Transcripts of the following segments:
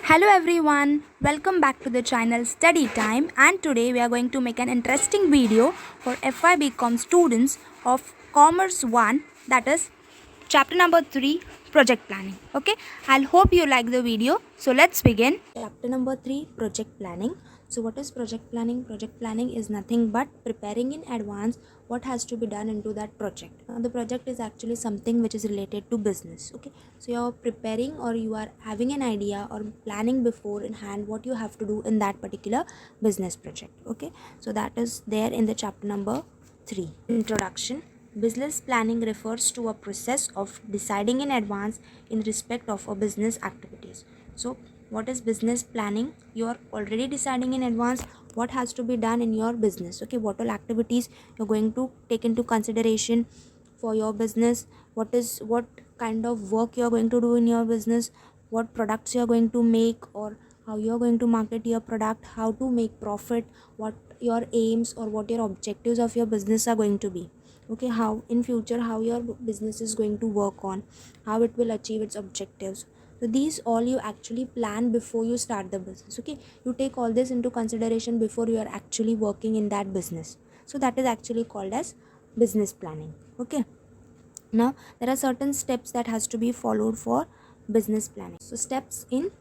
Hello everyone, welcome back to the channel Study Time, and today we are going to make an interesting video for FYBCOM students of Commerce 1, that is chapter number 3, project planning. Okay, I'll hope you like the video. So let's begin. Chapter number 3, project planning. So what is project planning? Project planning is nothing but preparing in advance what has to be done into that project. The project is actually something which is related to business. Okay, so you're preparing or you are having an idea or planning before in hand what you have to do in that particular business project. Okay, so that is there in the chapter number 3. Introduction. Business planning refers to a process of deciding in advance in respect of a business activities. So what is business planning? You are already deciding in advance what has to be done in your business. Okay, what all activities you're going to take into consideration for your business, what kind of work you're going to do in your business, what products you're going to make, or how you're going to market your product, how to make profit, what your aims or what your objectives of your business are going to be. Okay, how in future how your business is going to work on, how it will achieve its objectives. So these all you actually plan before you start the business. Okay, you take all this into consideration before you are actually working in that business. So that is actually called as business planning. Okay, now there are certain steps that has to be followed for business planning. So steps in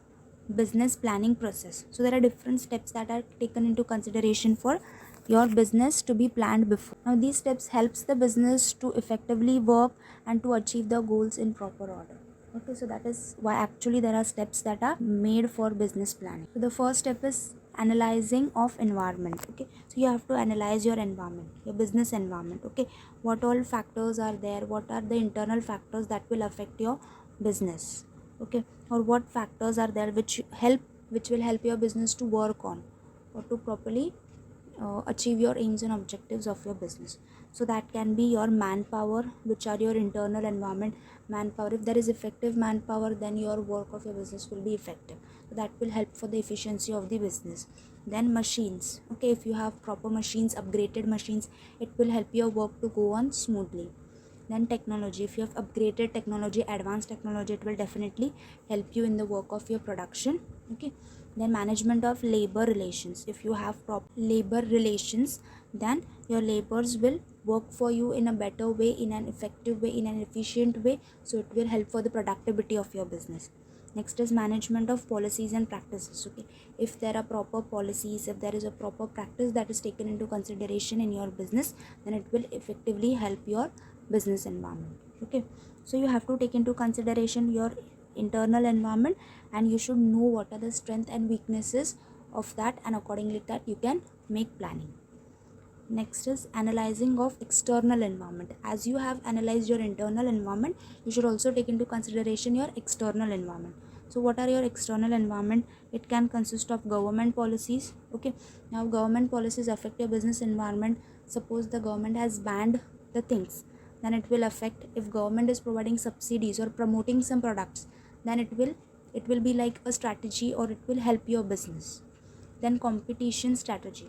business planning process. So there are different steps that are taken into consideration for your business to be planned before. Now these steps helps the business to effectively work and to achieve the goals in proper order. Okay, so that is why actually there are steps that are made for business planning. So the first step is analyzing of environment. Okay, so you have to analyze your environment, your business environment. Okay, what all factors are there, what are the internal factors that will affect your business. Okay, or what factors are there which will help your business to work on or to properly achieve your aims and objectives of your business. So that can be your manpower, which are your internal environment. Manpower, if there is effective manpower, then your work of your business will be effective. So that will help for the efficiency of the business. Then machines. Okay, if you have proper machines, upgraded machines, it will help your work to go on smoothly. Then technology, if you have upgraded technology, advanced technology, it will definitely help you in the work of your production. Okay, then management of labor relations. If you have proper labor relations, then your laborers will work for you in a better way, in an effective way, in an efficient way. So it will help for the productivity of your business. Next is management of policies and practices. Okay, if there are proper policies, if there is a proper practice that is taken into consideration in your business, then it will effectively help your business environment. Okay, so you have to take into consideration your internal environment, and you should know what are the strengths and weaknesses of that, and accordingly that you can make planning. Next is analyzing of external environment. As you have analyzed your internal environment, you should also take into consideration your external environment. So what are your external environment? It can consist of government policies. Okay, now government policies affect your business environment. Suppose the government has banned the things, then it will affect. If government is providing subsidies or promoting some products, then it will be like a strategy, or it will help your business. Then competition strategy.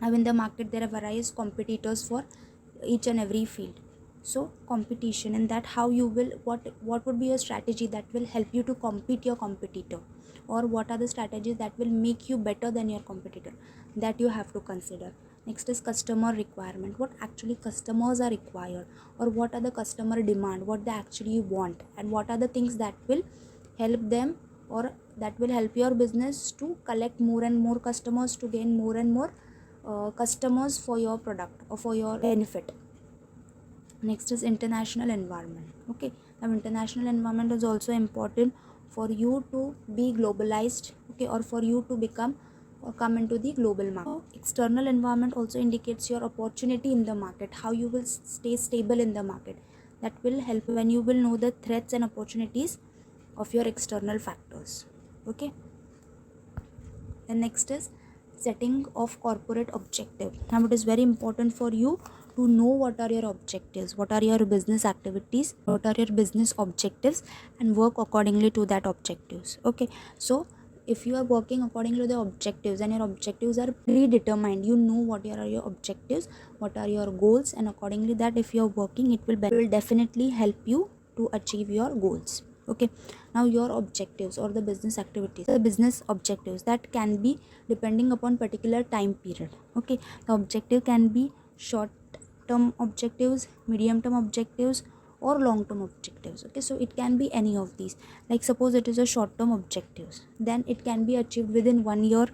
Now in the market there are various competitors for each and every field. So competition, in that how you will, what would be your strategy that will help you to compete your competitor, or what are the strategies that will make you better than your competitor, that you have to consider. Next is customer requirement. What actually customers are required, or what are the customer demand, what they actually want, and what are the things that will help them, or that will help your business to collect more and more customers, to gain more and more customers for your product or for your benefit. Next is international environment. Okay, now international environment is also important for you to be globalized. Okay, or for you to become or come into the global market. External environment also indicates your opportunity in the market, how you will stay stable in the market. That will help when you will know the threats and opportunities of your external factors. Okay, the next is setting of corporate objective. Now it is very important for you to know what are your objectives, what are your business activities, what are your business objectives, and work accordingly to that objectives. Okay, so if you are working according to the objectives and your objectives are predetermined, you know what are your objectives, what are your goals, and accordingly that if you are working, it will definitely help you to achieve your goals. Okay, now your objectives or the business activities, the business objectives, that can be depending upon particular time period. Okay, the objective can be short term objectives, medium term objectives, or long term objectives. Okay, so it can be any of these. Like suppose it is a short term objectives, then it can be achieved within 1 year.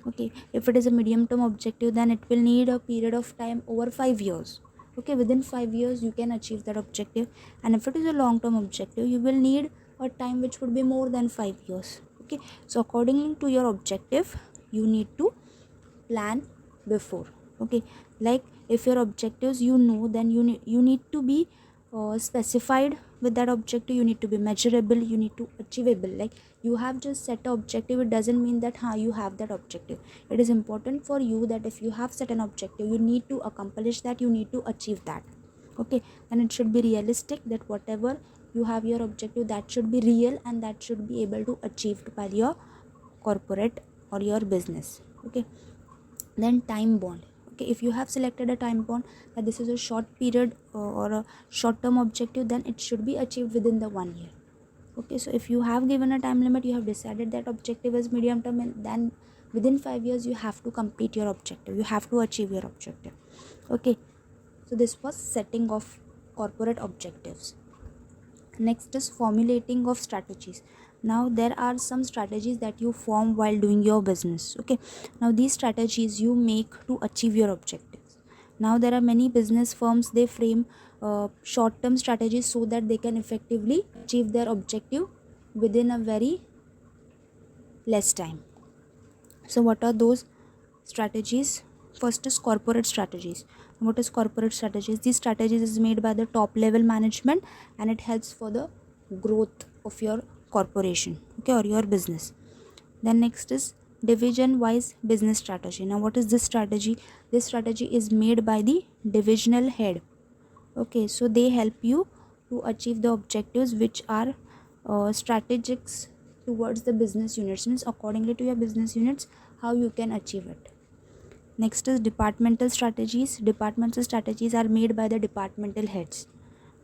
Okay, if it is a medium term objective, then it will need a period of time over 5 years. Okay, within 5 years you can achieve that objective. And if it is a long term objective, you will need a time which would be more than 5 years. Okay, so according to your objective, you need to plan before. Okay, like if your objectives you know, then you need to be specified with that objective. You need to be measurable, you need to achievable. Like you have just set an objective, it doesn't mean that you have that objective. It is important for you that if you have set an objective, you need to accomplish that, you need to achieve that. Okay, and it should be realistic, that whatever you have your objective, that should be real and that should be able to achieved by your corporate or your business. Okay, then time bond. Okay, if you have selected a time bond that this is a short period or a short term objective, then it should be achieved within the 1 year. Okay, so if you have given a time limit, you have decided that objective is medium term, and then within 5 years you have to complete your objective, you have to achieve your objective. Okay, so this was setting of corporate objectives. Next is formulating of strategies. Now there are some strategies that you form while doing your business. Okay, now these strategies you make to achieve your objectives. Now there are many business firms, they frame short term strategies so that they can effectively achieve their objective within a very less time. So what are those strategies? First is corporate strategies. What is corporate strategies? These strategies is made by the top level management, and it helps for the growth of your corporation, okay, or your business. Then next is division wise business strategy. Now what is this strategy? This strategy is made by the divisional head. Okay, so they help you to achieve the objectives which are strategics towards the business units, means accordingly to your business units how you can achieve it. Next is departmental strategies. Departmental strategies are made by the departmental heads.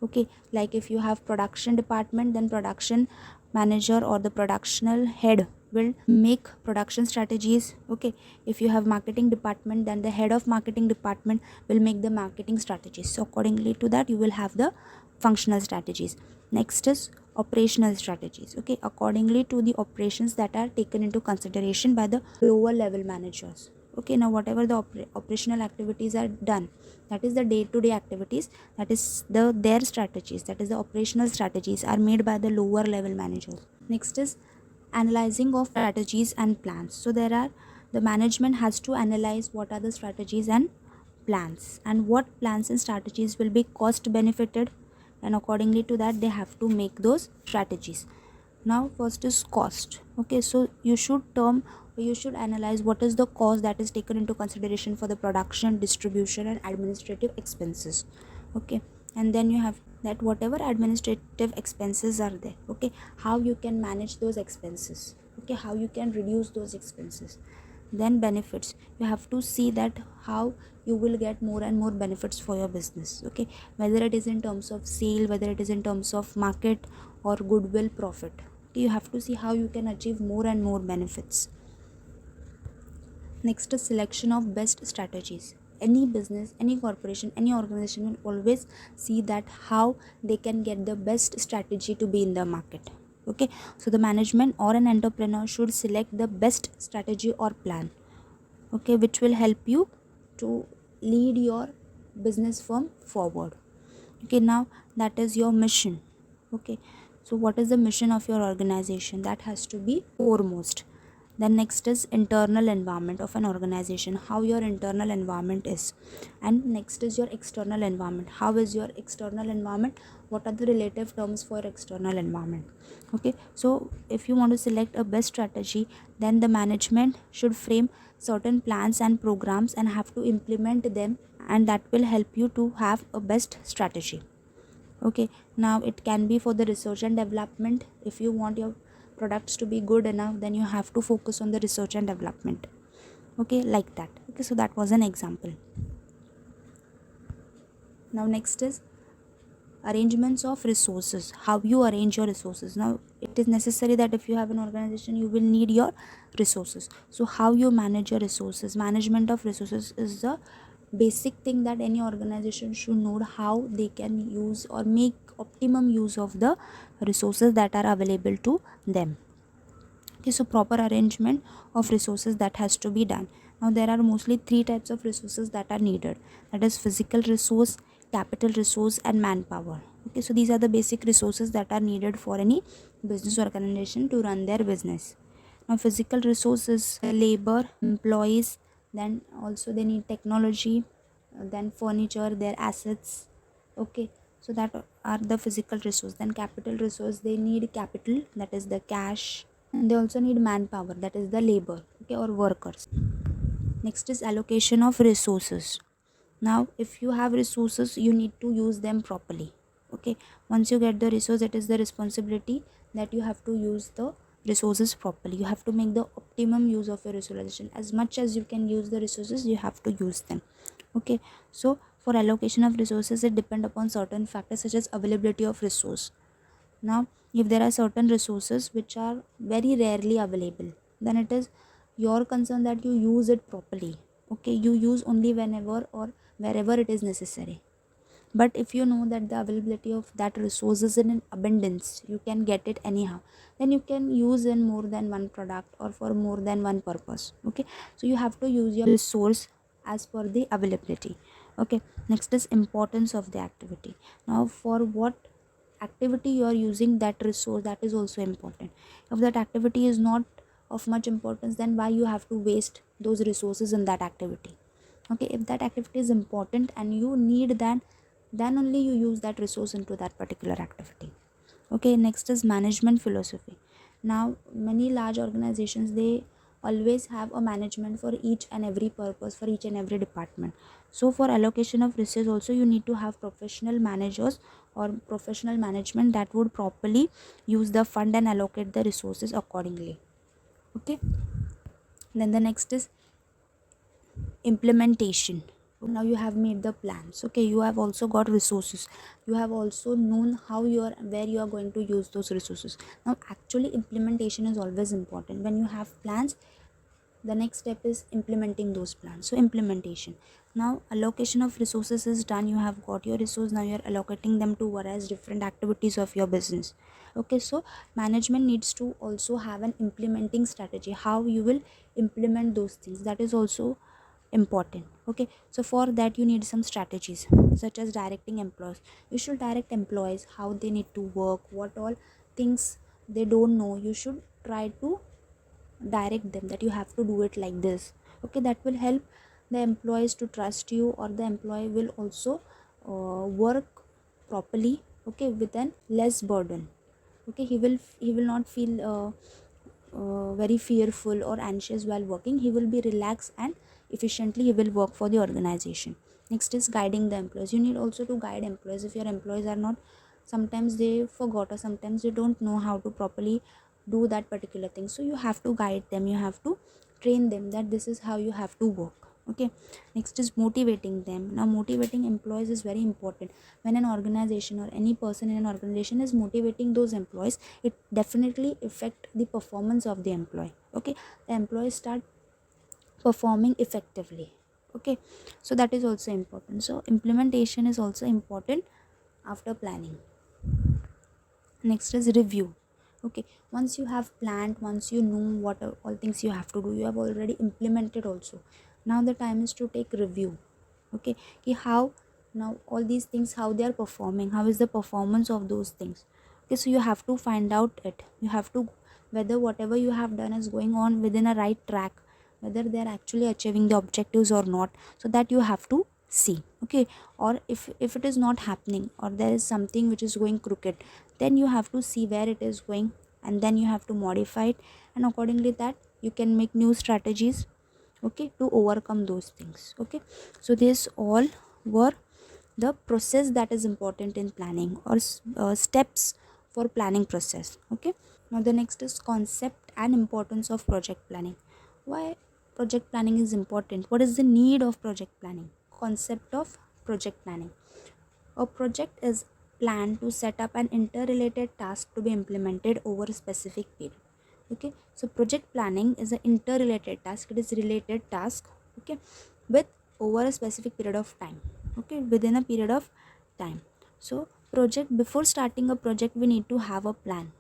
Okay, like if you have production department, then production manager or the productional head will make production strategies. Okay, if you have marketing department, then the head of marketing department will make the marketing strategies. So accordingly to that, you will have the functional strategies. Next is operational strategies. Okay, accordingly to the operations that are taken into consideration by the lower level managers. Okay, now whatever the operational activities are done, that is the day-to-day activities, that is their strategies, that is the operational strategies are made by the lower level managers. Next is analyzing of strategies and plans. So there are, the management has to analyze what are the strategies and plans, and what plans and strategies will be cost benefited, and accordingly to that they have to make those strategies. Now first is cost. Okay, so you should analyze what is the cost that is taken into consideration for the production, distribution, and administrative expenses. Okay, and then you have that whatever administrative expenses are there, okay, how you can manage those expenses, okay, how you can reduce those expenses. Then benefits, you have to see that how you will get more and more benefits for your business. Okay, whether it is in terms of sale, whether it is in terms of market or goodwill, profit. Okay, you have to see how you can achieve more and more benefits. Next is selection of best strategies. Any business, any corporation, any organization will always see that how they can get the best strategy to be in the market. Okay, so the management or an entrepreneur should select the best strategy or plan, okay, which will help you to lead your business firm forward. Okay, now that is your mission. Okay, so what is the mission of your organization? That has to be foremost. Then next is internal environment of an organization, how your internal environment is. And next is your external environment, how is your external environment, what are the relative terms for external environment. Okay, so if you want to select a best strategy, then the management should frame certain plans and programs and have to implement them, and that will help you to have a best strategy. Okay, now it can be for the research and development. If you want your products to be good enough, then you have to focus on the research and development. Okay, like that. Okay, so that was an example. Now next is arrangements of resources, how you arrange your resources. Now it is necessary that if you have an organization, you will need your resources. So how you manage your resources, management of resources is the basic thing that any organization should know, how they can use or make optimum use of the resources that are available to them. Okay, so proper arrangement of resources that has to be done. Now there are mostly three types of resources that are needed, that is physical resource, capital resource, and manpower. Okay, so these are the basic resources that are needed for any business organization to run their business. Now physical resources, labor, employees, then also they need technology, then furniture, their assets. Okay, so that are the physical resource. Then capital resource, they need capital, that is the cash, and they also need manpower, that is the labor, okay, or workers. Next is allocation of resources. Now if you have resources, you need to use them properly. Okay, once you get the resource, it is the responsibility that you have to use the resources properly. You have to make the optimum use of your resources. As much as you can use the resources, you have to use them. Okay, so for allocation of resources, it depend upon certain factors such as availability of resource. Now if there are certain resources which are very rarely available, then it is your concern that you use it properly. Okay, you use only whenever or wherever it is necessary. But if you know that the availability of that resource is in abundance, you can get it anyhow, then you can use in more than one product or for more than one purpose. Okay, so you have to use your resource as per the availability. Okay, next is importance of the activity. Now for what activity you are using that resource, that is also important. If that activity is not of much importance, then why you have to waste those resources in that activity? Okay, if that activity is important and you need that, then only you use that resource into that particular activity. Okay, next is management philosophy. Now many large organizations, they always have a management for each and every purpose, for each and every department. So for allocation of resources also, you need to have professional managers or professional management that would properly use the fund and allocate the resources accordingly. Okay, then the next is implementation. Now you have made the plans. Okay, you have also got resources, you have also known how you are, where you are going to use those resources. Now actually implementation is always important. When you have plans, the next step is implementing those plans. So implementation. Now allocation of resources is done. You have got your resource, now you are allocating them to various different activities of your business. Okay, so management needs to also have an implementing strategy, how you will implement those things, that is also important. Okay, so for that you need some strategies such as directing employees. You should direct employees how they need to work, what all things they don't know, you should try to direct them that you have to do it like this. Okay, that will help the employees to trust you, or the employee will also work properly, okay, with an less burden. Okay, he will not feel very fearful or anxious while working. He will be relaxed and efficiently he will work for the organization. Next is guiding the employees. You need also to guide employees. If your employees are not, sometimes they forgot or sometimes they don't know how to properly do that particular thing, so you have to guide them, you have to train them that this is how you have to work. Okay, next is motivating them. Now motivating employees is very important. When an organization or any person in an organization is motivating those employees, it definitely affect the performance of the employee. Okay, the employees start performing effectively. Okay, so that is also important. So implementation is also important after planning. Next is review. Okay, once you have planned, once you know what are all things you have to do, you have already implemented also, now the time is to take review. Okay, how now all these things, how they are performing, how is the performance of those things. Okay, so you have to find out it, you have to whether whatever you have done is going on within a right track, whether they are actually achieving the objectives or not, so that you have to see. Okay, or if it is not happening or there is something which is going crooked, then you have to see where it is going, and then you have to modify it, and accordingly that you can make new strategies, okay, to overcome those things. Okay, so this all were the process that is important in planning, or steps for planning process. Okay, now the next is concept and importance of project planning. Why project planning is important? What is the need of project planning? Concept of project planning. A project is plan to set up an interrelated task to be implemented over a specific period. Okay, so project planning is an interrelated task. It is related task, okay, with over a specific period of time, okay, within a period of time. So project, before starting a project, we need to have a plan.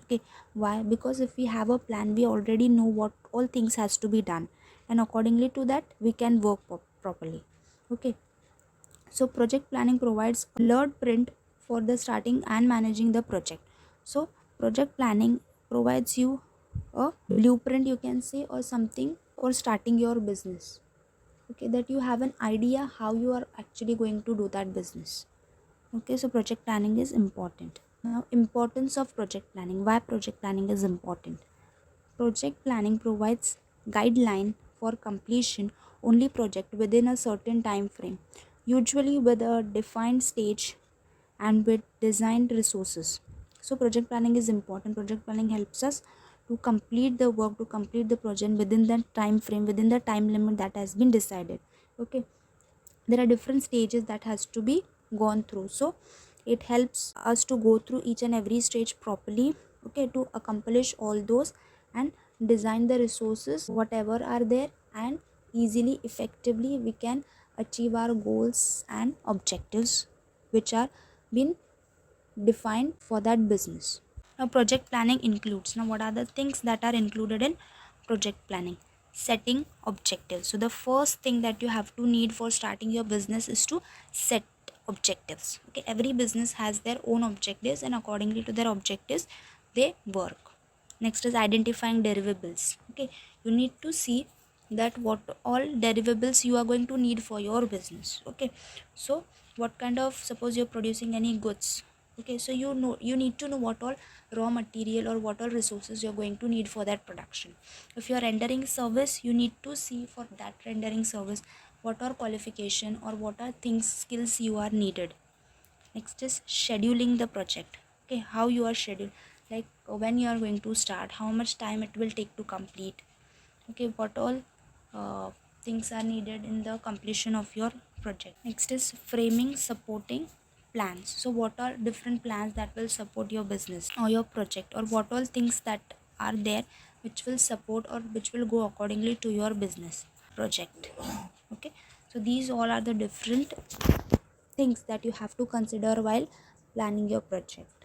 Okay, why? Because if we have a plan, we already know what all things has to be done, and accordingly to that we can work properly. Okay, so project planning provides a blueprint for the starting and managing the project. So project planning provides you a blueprint, you can say, or something for starting your business. Okay, that you have an idea how you are actually going to do that business. Okay, so project planning is important. Now, importance of project planning. Why project planning is important? Project planning provides guideline for completion only project within a certain time frame, usually with a defined stage and with designed resources. So project planning is important. Project planning helps us to complete the work, to complete the project within the time frame, within the time limit that has been decided. Okay, there are different stages that has to be gone through, so it helps us to go through each and every stage properly, okay, to accomplish all those and design the resources whatever are there, and easily, effectively we can achieve our goals and objectives which are been defined for that business. Now project planning includes, now what are the things that are included in project planning? Setting objectives. So the first thing that you have to need for starting your business is to set objectives. Okay, every business has their own objectives, and accordingly to their objectives they work. Next is identifying deliverables. Okay, you need to see that what all deliverables you are going to need for your business. Okay, so what kind of, suppose you're producing any goods, okay, so you know, you need to know what all raw material or what all resources you're going to need for that production. If you're rendering service, you need to see for that rendering service what are qualification or what are things, skills you are needed. Next is scheduling the project. Okay, how you are scheduled, like when you are going to start, how much time it will take to complete. Okay, what all things are needed in the completion of your project. Next is framing supporting plans. So what are different plans that will support your business or your project, or what all things that are there which will support or which will go accordingly to your business project. Okay, so these all are the different things that you have to consider while planning your project.